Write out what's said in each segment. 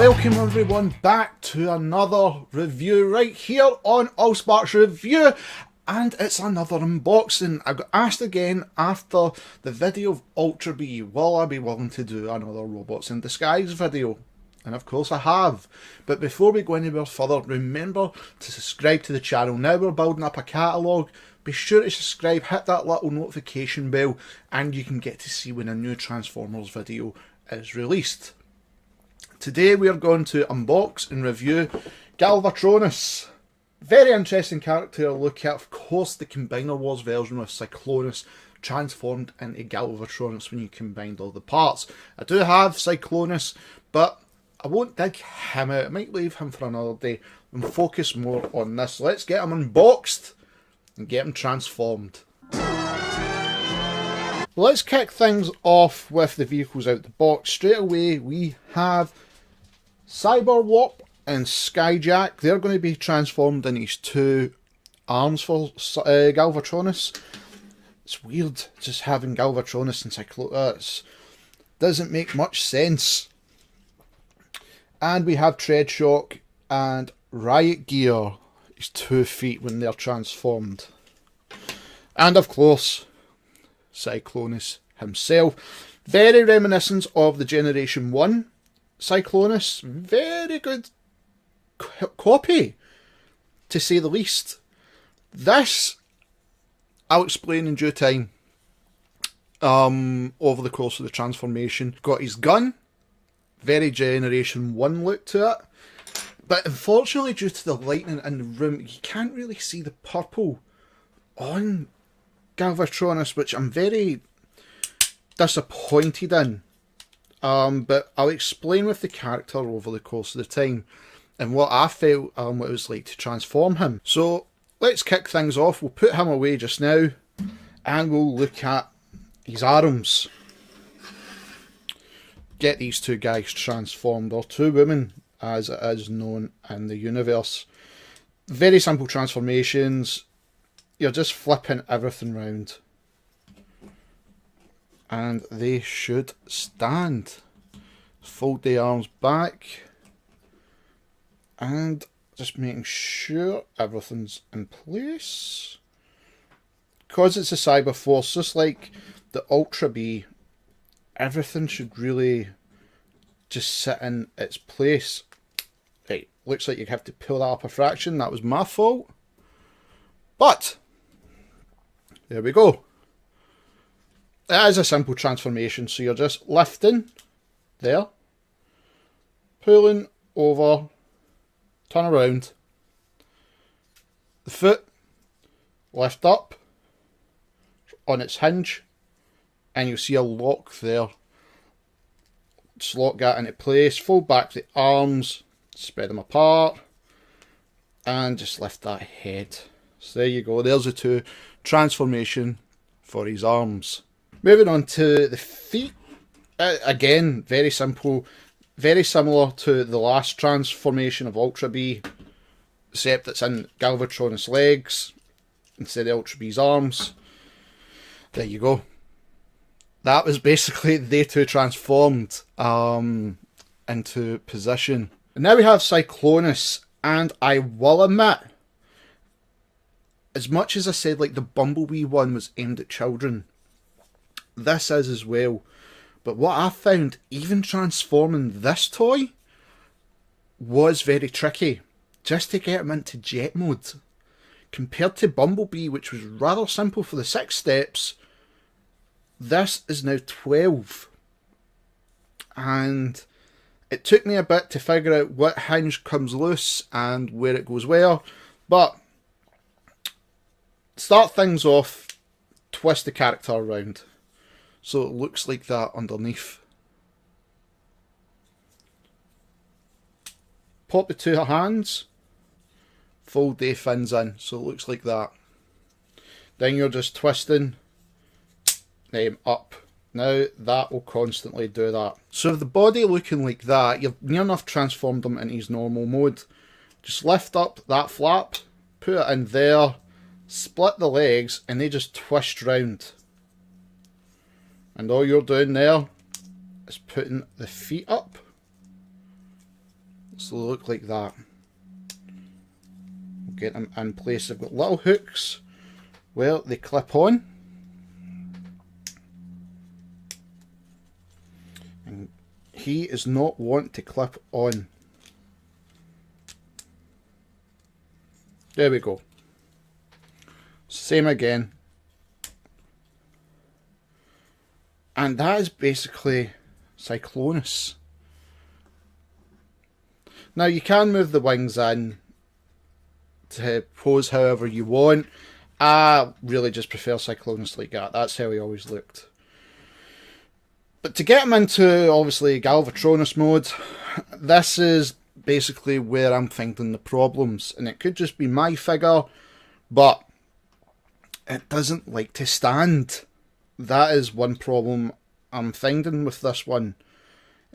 Welcome everyone back to another review right here on Allspark Review, and it's another unboxing. I got asked again after the video of Ultra B, will I be willing to do another Robots in Disguise video? And of course I have. But before we go anywhere further, remember to subscribe to the channel. Now we're building up a catalogue. Be sure to subscribe, hit that little notification bell, and you can get to see when a new Transformers video is released. Today we are going to unbox and review Galvatronus. Very interesting character to look at. Of course, the Combiner Wars version with Cyclonus transformed into Galvatronus when you combined all the parts. I do have Cyclonus, but I won't dig him out. I might leave him for another day and focus more on this. Let's get him unboxed and get him transformed. Let's kick things off with the vehicles out the box. Straight away we have Cyberwarp and Skyjack. They're going to be transformed in these two arms for Galvatronus. It's weird just having Galvatronus and Cyclonus. Doesn't make much sense. And we have Treadshock and Riot Gear. His 2 feet when they're transformed. And of course, Cyclonus himself. Very reminiscent of the Generation 1 Cyclonus. Very good copy, to say the least. This, I'll explain in due time. Over the course of the transformation. Got his gun. Very Generation 1 look to it. But unfortunately, due to the lighting in the room, you can't really see the purple on Galvatronus, which I'm very disappointed in. But I'll explain with the character over the course of the time and what I felt what it was like to transform him. So let's kick things off. We'll put him away just now and we'll look at his arms. Get these two guys transformed, or two women as it is known in the universe. Very simple transformations. You're just flipping everything round. And they should stand. Fold the arms back. And just making sure everything's in place. Because it's a Cyber Force, just like the Ultra B, everything should really just sit in its place. Right, looks like you have to pull that up a fraction. That was my fault. But there we go. It is a simple transformation, so you're just lifting there, pulling over, turn around, the foot, lift up on its hinge, and you'll see a lock there. Just lock that into place, fold back the arms, spread them apart, and just lift that head. So there you go, there's the two transformation for his arms. Moving on to the feet. Again, very simple, very similar to the last transformation of Ultra B, except it's in Galvatronus legs instead of Ultra B's arms. There you go. That was basically they two transformed into position. And now we have Cyclonus, and I will admit, as much as I said like the Bumblebee one was aimed at children, this is as well. But what I found, even transforming this toy was very tricky, just to get him into jet mode. Compared to Bumblebee, which was rather simple for the 6 steps, this is now 12. And it took me a bit to figure out what hinge comes loose and where it goes where. But start things off, twist the character around so it looks like that underneath. Pop the 2 hands, fold the fins in so it looks like that. Then you're just twisting them up. Now that will constantly do that. So with the body looking like that, you've near enough transformed him into his normal mode. Just lift up that flap, put it in there, split the legs, and they just twist round. And all you're doing there is putting the feet up So they look like that. We'll get them in place. They've got little hooks. Well, they clip on. And he is not want to clip on. There we go. Same again. And that is basically Cyclonus. Now you can move the wings in to pose however you want. I really just prefer Cyclonus like that. That's how he always looked. But to get him into, obviously, Galvatronus mode, this is basically where I'm finding the problems. And it could just be my figure, but it doesn't like to stand. That is one problem I'm finding with this one.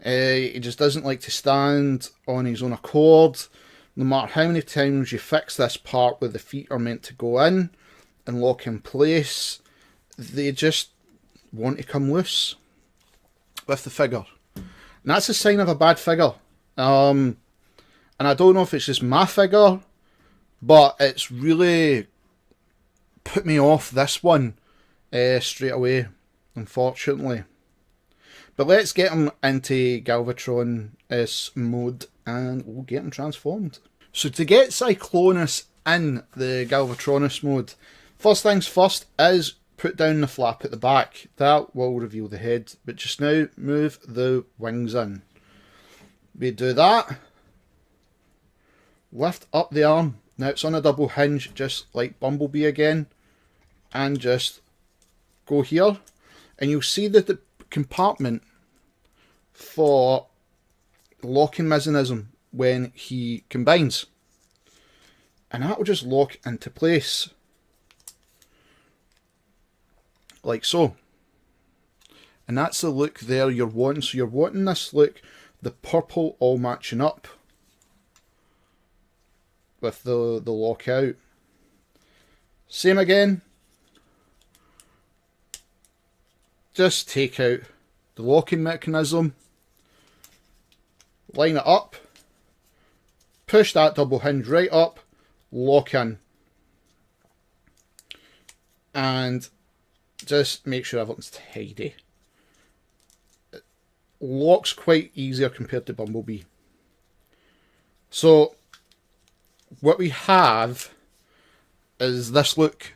He just doesn't like to stand on his own accord. No matter how many times you fix this part where the feet are meant to go in and lock in place, they just want to come loose with the figure. And that's a sign of a bad figure. And I don't know if it's just my figure, but it's really put me off this one straight away, unfortunately. But let's get him into Galvatronus mode and we'll get him transformed. So to get Cyclonus in the Galvatronus mode, first things first is put down the flap at the back. That will reveal the head, but just now move the wings in. We do that. Lift up the arm. Now it's on a double hinge, just like Bumblebee again. And just go here. And you'll see that the compartment for locking mechanism when he combines. And that will just lock into place. Like so. And that's the look there you're wanting. So you're wanting this look, the purple all matching up with the lockout. Same again. Just take out the locking mechanism. Line it up. Push that double hinge right up. Lock in. And just make sure everything's tidy. It locks quite easier compared to Bumblebee. So what we have is this look,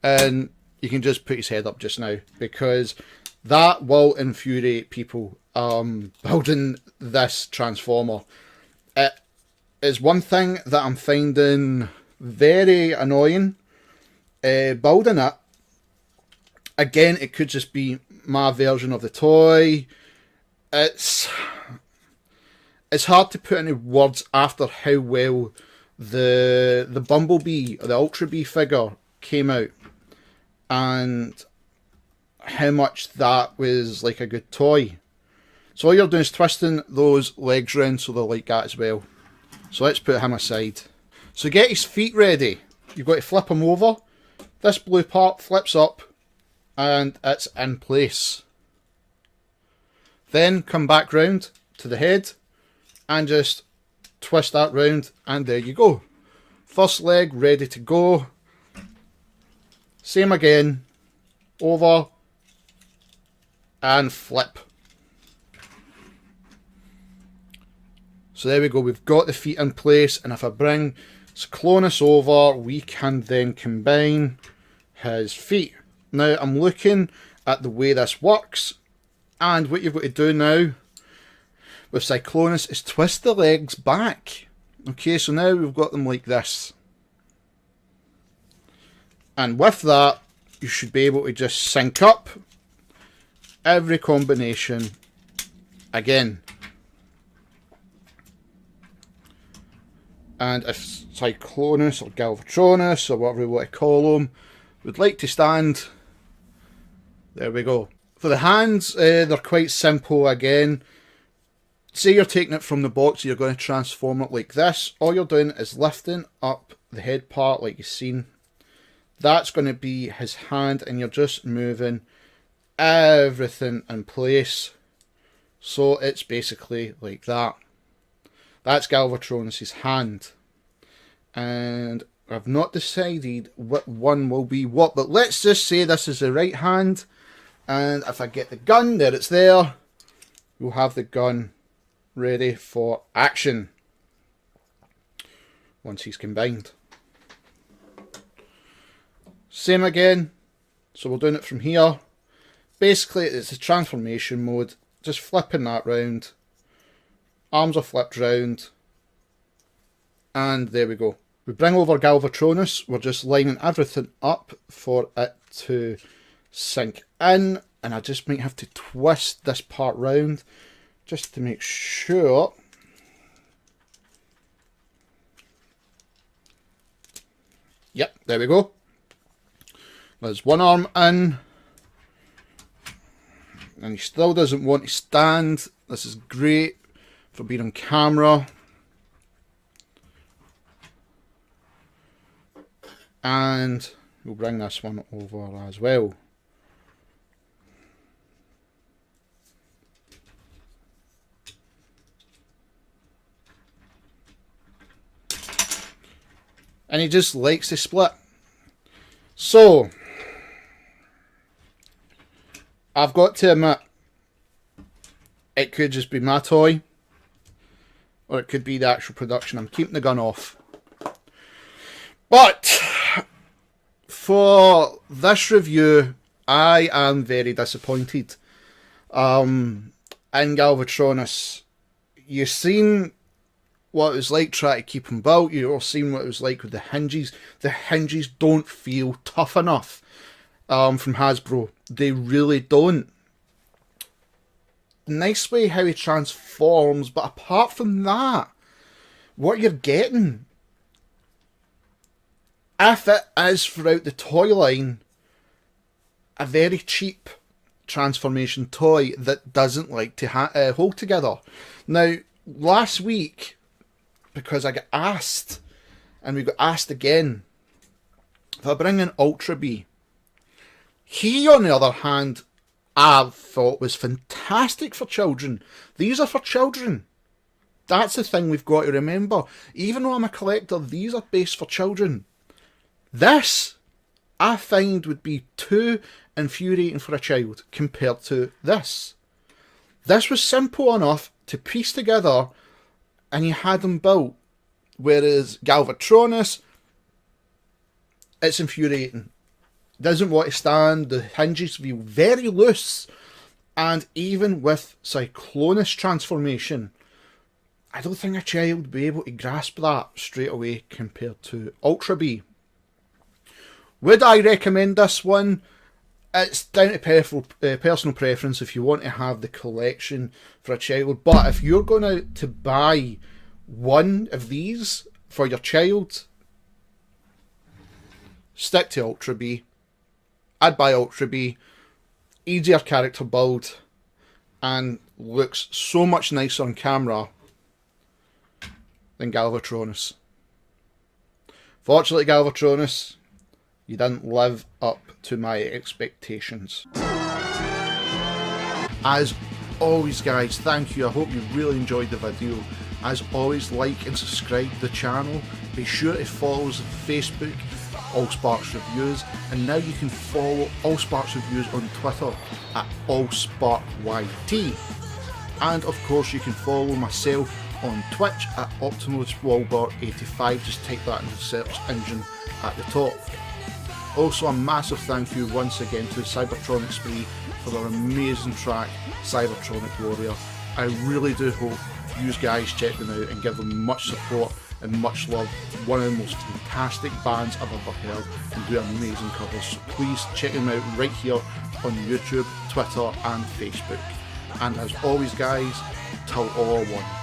and you can just put his head up just now because that will infuriate people building this Transformer. It is one thing that I'm finding very annoying building it. Again, it could just be my version of the toy. It's hard to put into words after how well the Bumblebee, or the Ultra Bee figure came out, and how much that was like a good toy. So all you're doing is twisting those legs round so they're like that as well. So let's put him aside. So get his feet ready. You've got to flip him over. This blue part flips up and it's in place. Then come back round to the head and just twist that round, and there you go. First leg ready to go. Same again. Over and flip. So there we go, we've got the feet in place, and if I bring Cyclonus over, we can then combine his feet. Now I'm looking at the way this works, and what you've got to do now with Cyclonus is twist the legs back. Okay, so now we've got them like this. And with that, you should be able to just sync up every combination again. And if Cyclonus or Galvatronus or whatever we want to call them would like to stand, there we go. For the hands, they're quite simple again. Say you're taking it from the box, you're going to transform it like this. All you're doing is lifting up the head part like you've seen. That's going to be his hand, and you're just moving everything in place. So it's basically like that. That's Galvatronus' hand. And I've not decided what one will be what, but let's just say this is the right hand. And if I get the gun, there it's there. We'll have the gun ready for action once he's combined. Same again. So we're doing it from here. Basically, it's a transformation mode. Just flipping that round. Arms are flipped round. And there we go. We bring over Galvatronus. We're just lining everything up for it to sink in. And I just might have to twist this part round just to make sure. Yep, there we go. There's one arm in. And he still doesn't want to stand. This is great for being on camera. And we'll bring this one over as well. And he just likes to split. So, I've got to admit, it could just be my toy, or it could be the actual production. I'm keeping the gun off. But, for this review, I am very disappointed. In Galvatronus, you've seen what it was like trying to keep him built. You've all seen what it was like with the hinges. The hinges don't feel tough enough from Hasbro. They really don't. Nice way how he transforms, but apart from that, what you're getting, if it is throughout the toy line, a very cheap transformation toy that doesn't like to hold together. Now, last week, because I got asked, and we got asked again, if I bring in Ultra B, he, on the other hand, I thought was fantastic for children. These are for children. That's the thing we've got to remember. Even though I'm a collector, these are based for children. This, I find, would be too infuriating for a child compared to this. This was simple enough to piece together, and you had them built. Whereas Galvatronus, it's infuriating. Doesn't want to stand. The hinges feel very loose. And even with Cyclonus transformation, I don't think a child would be able to grasp that straight away compared to Ultra B. Would I recommend this one? It's down to personal preference if you want to have the collection for a child. But if you're going to buy one of these for your child, stick to Ultra B. I'd buy Ultra B. Easier character build and looks so much nicer on camera than Galvatronus. Fortunately, Galvatronus, you didn't live up to my expectations. As always, guys, thank you. I hope you really enjoyed the video. As always, like and subscribe to the channel. Be sure to follow us on Facebook, Allspark Reviews, and now you can follow Allspark Reviews on Twitter at AllsparkYT. And of course, you can follow myself on Twitch at Optimus85. Just type that in the search engine at the top. Also, a massive thank you once again to Cybertronic Spree for their amazing track, Cybertronic Warrior. I really do hope you guys check them out and give them much support and much love. One of the most fantastic bands I've ever heard, and do amazing covers. So please check them out right here on YouTube, Twitter and Facebook. And as always, guys, till all are one.